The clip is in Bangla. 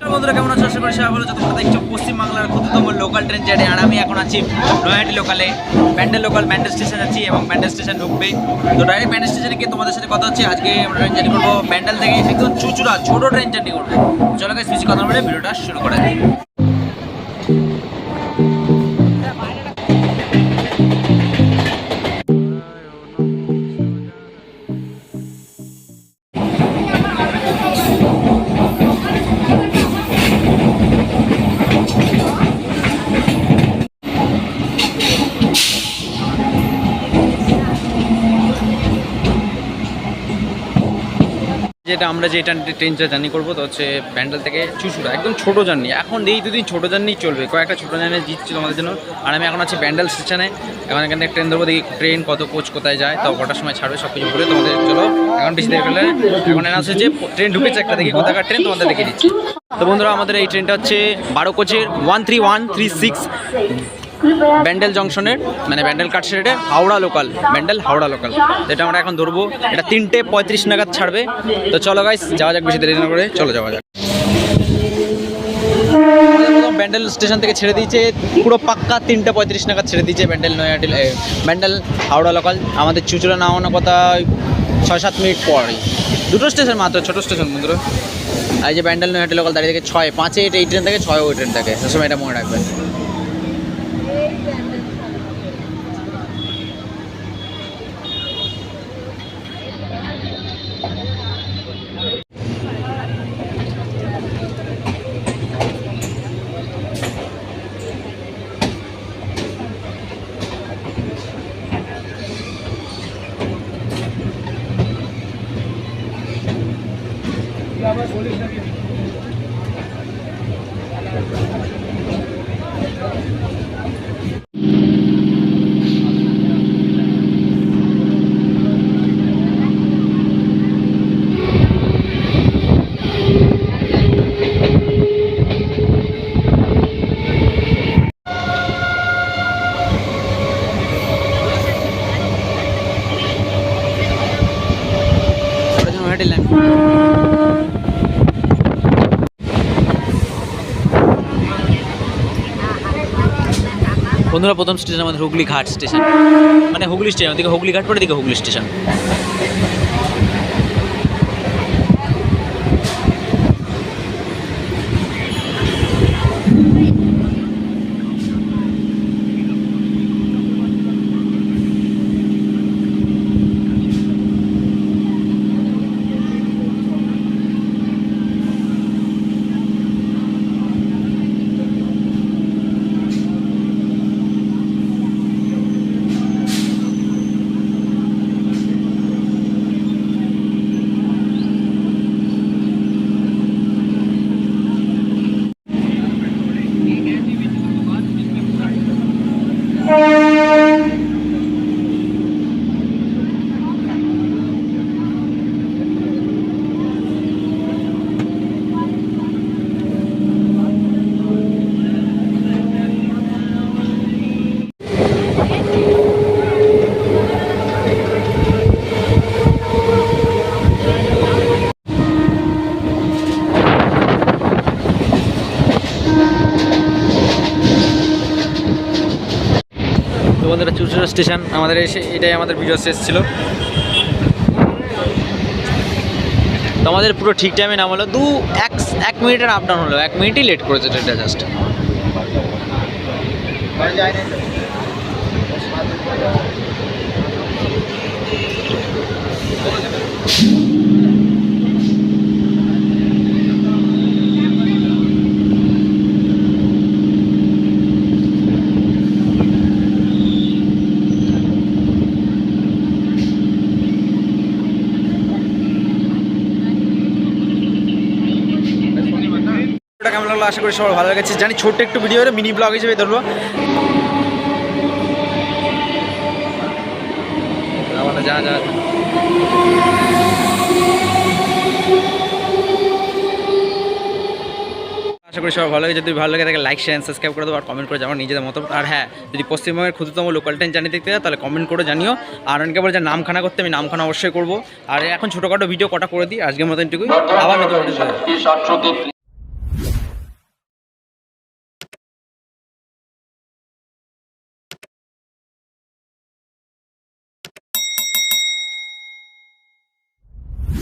বন্ধুরা কেমন আছো? আশা করি সবাই ভালো আছো। তোমরা দেখছো পশ্চিমবাংলার ক্ষুদ্রতম লোকাল ট্রেন জার্নি, আর আমি এখন আছি নয়াহাটি লোকালে ব্যান্ডেল স্টেশন আছি এবং ব্যান্ডেল স্টেশন ঢুকবে। তো ডাইরেক্ট ব্যান্ডেল স্টেশনে গিয়ে তোমাদের সাথে কথা হচ্ছে। আজকে আমরা ট্রেন জার্নি করবো ব্যান্ডেল থেকে একদম চুচুড়া ছোট ট্রেন জার্নি করবো। চলো গাইস বেশি কথা বলে ভিডিওটা শুরু করা যায়। যেটা আমরা যে ট্রেনটা জার্নি করবো তো হচ্ছে ব্যান্ডেল থেকে চুচুড়া, একদম ছোটো জার্নি। এখন এই দুদিন ছোটো জার্নি চলবে, কয়েকটা ছোটো জার্নি দিচ্ছি তোমাদের জন্য। আর আমি এখন আছি ব্যান্ডেল স্টেশনে, এখান থেকে ট্রেন ধরবো, দেখি ট্রেন কত কোচ কোথায় যায়, তো কটার সময় ছাড়বে সব কিছু বলে তোমাদের। চলো এখন বেশি দেখে ফেলে এখন অ্যানাউন্স হচ্ছে যে ট্রেন ঢুকেছে একটা, দেখি কোথাকার ট্রেন তোমাদের দেখে দিচ্ছি। তো বন্ধুরা আমাদের এই ট্রেনটা হচ্ছে 12 কোচের 13136 ব্যান্ডেল জংশনের, মানে ব্যান্ডেল কাটশেডে হাওড়া লোকাল, ব্যান্ডেল হাওড়া লোকাল। যেটা আমরা এখন ধরবো, এটা 3:35 নাগাদ ছাড়বে। তো চলো গাইস যাওয়া যাক, বেশি দেরি না করে চলো যাওয়া যাক। ব্যান্ডেল স্টেশন থেকে ছেড়ে দিয়েছে পুরো পাক্কা 3:35 নাগাদ ছেড়ে দিয়েছে ব্যান্ডেল নয়াহাটি, ব্যান্ডেল হাওড়া লোকাল। আমাদের চুচুড়া নামানোর কথা 6-7 মিনিট পরেই, দুটো স্টেশন মাত্র, ছোটো স্টেশন বন্ধুরা। এই যে ব্যান্ডেল নয়াহাটি লোকাল দাঁড়িয়ে থেকে 6-5 এই ট্রেন থেকে 6 ওই ট্রেন থাকে, সবসময় এটা মনে রাখবেন। বন্ধুরা প্রথম স্টেশন আমাদের হুগলি ঘাট স্টেশন, মানে হুগলি স্টেশন, ওদিকে হুগলি ঘাট পরে, দিকে হুগলি স্টেশন। তোমাদের চুচুড়া স্টেশন আমাদের এটাই আমাদের ভিডিও শেষ ছিল। তো আমাদের পুরো ঠিক টাইমে নাম হলো, 1 মিনিটের আপ ডাউন হলো, 1 মিনিটই লেট করেছে ট্রেনটা জাস্ট। কেমন লাগলো আশা করি সবার ভালো লেগেছে, জানি ছোট্ট একটু ভিডিও মিনি ব্লগ হিসেবে ধরবো। যা যা আশা করি সবাই ভালো লাগে। যদি ভালো লাগে তাকে লাইক শেয়ার সাবস্ক্রাইব করে দেবো, আর কমেন্ট করে যাবো নিজেদের মতো। আর হ্যাঁ, যদি পশ্চিমবঙ্গের ক্ষুদ্রতম লোকাল ট্রেন জার্নি দেখতে চাও তাহলে কমেন্ট করে জানিও। আর অনেকে বলে যে নামখানা করতে, আমি নামখানা অবশ্যই করবো। আর এখন ছোটোখাটো ভিডিও কটা করে দিই, আজকের মতো এটুকুই, আবার নতুন।